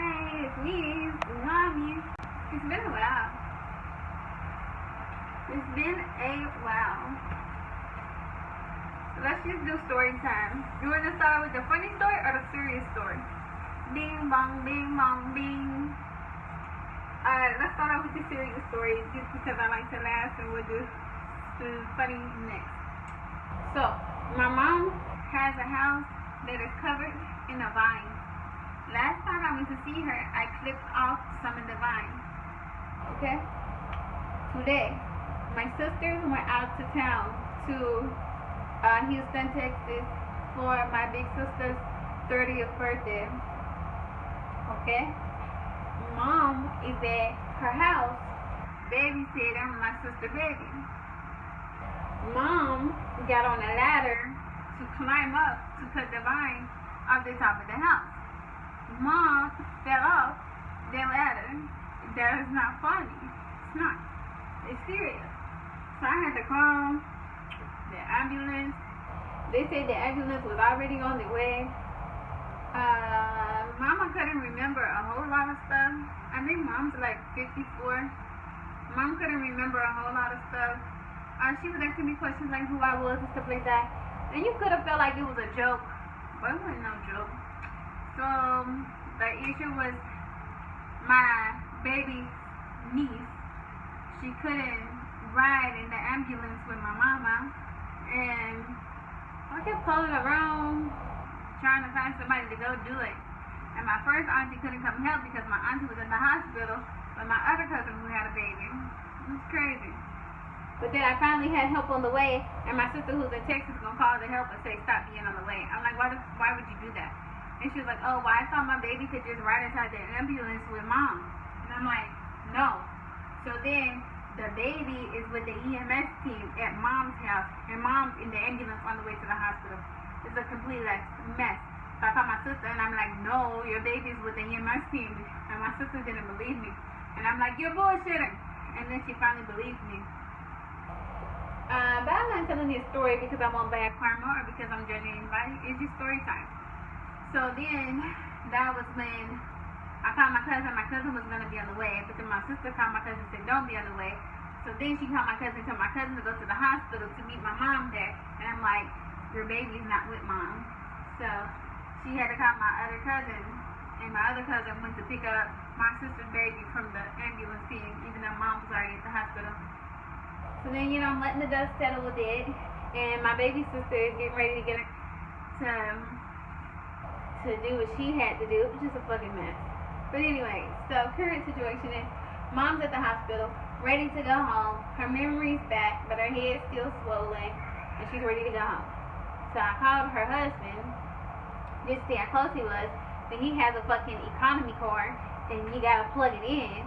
Hi, it's me, Mommy. It's been a while. It's been a while. So let's just do story time. You want to start with the funny story or the serious story? Bing bong, bing bong, bing. Alright, let's start off with the serious story just because I like to laugh, and we'll do the funny next. So, my mom has a house that is covered in a vine. Last time I went to see her, I clipped off some of the vine. Okay? Today, my sisters went out to town to Houston, Texas for my big sister's 30th birthday. Okay? Mom is at her house babysitting my sister baby. Mom got on a ladder to climb up to cut the vine off the top of the house. Mom fell off the ladder. That is not funny. It's not. It's serious. So I had to call the ambulance. They said the ambulance was already on the way. Mama couldn't remember a whole lot of stuff. I think Mom's like 54. Mom couldn't remember a whole lot of stuff. She was asking me questions like who I was and stuff like that. And you could have felt like it was a joke, but it wasn't no joke. So the issue was my baby niece. She couldn't ride in the ambulance with my mama, and I kept calling around trying to find somebody to go do it. And my first auntie couldn't come help because my auntie was in the hospital with my other cousin who had a baby. It was crazy. But then I finally had help on the way, and my sister who's in Texas gonna call the help and say stop being on the way. I'm like, why would you do that? And she was like, oh, well, I thought my baby could just ride inside the ambulance with Mom. And I'm like, no. So then the baby is with the EMS team at Mom's house, and Mom's in the ambulance on the way to the hospital. It's a complete mess. So I called my sister, and I'm like, no, your baby's with the EMS team. And my sister didn't believe me. And I'm like, you're bullshitting. And then she finally believed me. But I'm not telling you a story because I'm on bad karma or because I'm judging anybody. It's just story time. So then, that was when I called my cousin. My cousin was going to be on the way. But then my sister called my cousin and said, don't be on the way. So then she called my cousin and told my cousin to go to the hospital to meet my mom there. And I'm like, your baby's not with Mom. So she had to call my other cousin. And my other cousin went to pick up my sister's baby from the ambulance team, even though Mom was already at the hospital. So then, I'm letting the dust settle a bit. And my baby sister is getting ready to get to do what she had to do. It was just a fucking mess. But anyway, so current situation is Mom's at the hospital, ready to go home. Her memory's back, but her head's still swollen, and she's ready to go home. So I called her husband just to see how close he was. But he has a fucking economy car, and you gotta plug it in.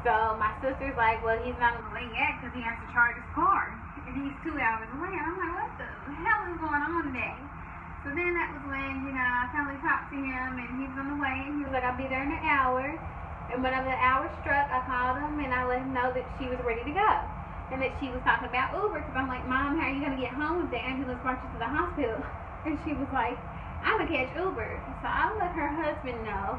So my sister's like, well, he's not on the way yet because he has to charge his car, and he's 2 hours away. And I'm like, what the hell is going on today? So then that was when, I finally talked to him, and he was on the way, and he was like, I'll be there in an hour. And whenever the hour struck, I called him, and I let him know that she was ready to go. And that she was talking about Uber, because I'm like, Mom, how are you going to get home if the ambulance brought you to the hospital? And she was like, I'm going to catch Uber. So I let her husband know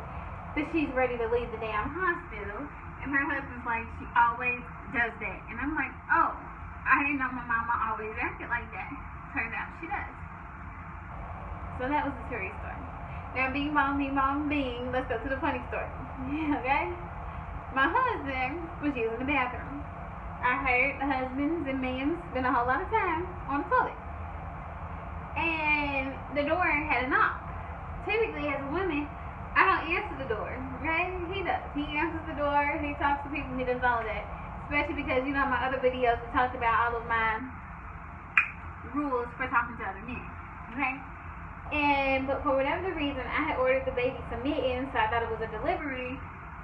that she's ready to leave the damn hospital. And her husband's like, she always does that. And I'm like, oh, I didn't know my mama always acted like that. Turns out she does. So that was a serious story. Now, bing, bong, bing. Let's go to the funny story. Okay? My husband was using the bathroom. I heard the husbands and men spend a whole lot of time on the toilet. And the door had a knock. Typically, as a woman, I don't answer the door. Okay? He does. He answers the door. He talks to people. He does all of that. Especially because, my other videos, we talked about all of my rules for talking to other men. Okay? But for whatever the reason, I had ordered the baby some mittens, so I thought it was a delivery.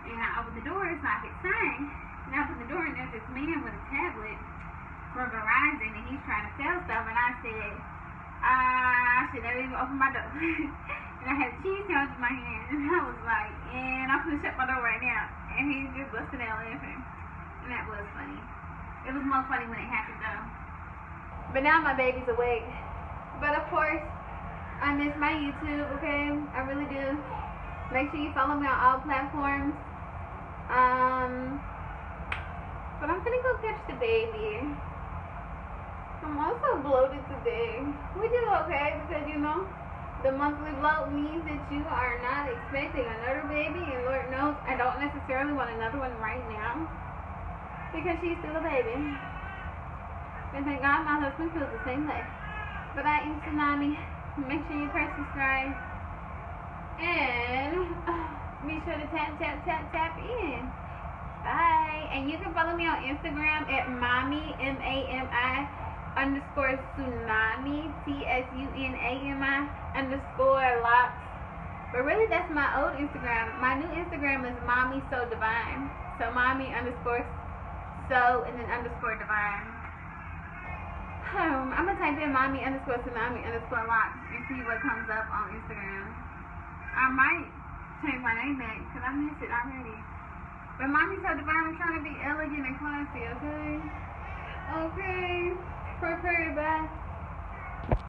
And I opened the door so I could sign. And I opened the door, and there's this man with a tablet for Verizon, and he's trying to sell stuff. And I said, I should never even open my door. And I had cheese sandwich in my hand, and I was like, and I'm gonna shut my door right now. And he just busted out laughing. And that was funny. It was more funny when it happened, though. But now my baby's awake. But of course, I miss my YouTube, okay? I really do. Make sure you follow me on all platforms. But I'm gonna go catch the baby. I'm also bloated today, which is okay because you know the monthly bloat means that you are not expecting another baby, and Lord knows I don't necessarily want another one right now because she's still a baby. And thank God my husband feels the same way. But I am Tsunami. Make sure you press subscribe and be sure to tap in. Bye. And you can follow me on Instagram at mommy MAMI_tsunami TSUNAMI_locks. But really that's my old Instagram. My new Instagram is mommy so divine. So mommy_so and then _divine. I'm gonna type in mommy_tsunami_locks and see what comes up on Instagram. I might change my name back because I miss it already. But mommy so divine, I'm trying to be elegant and classy, okay? Okay. Bye.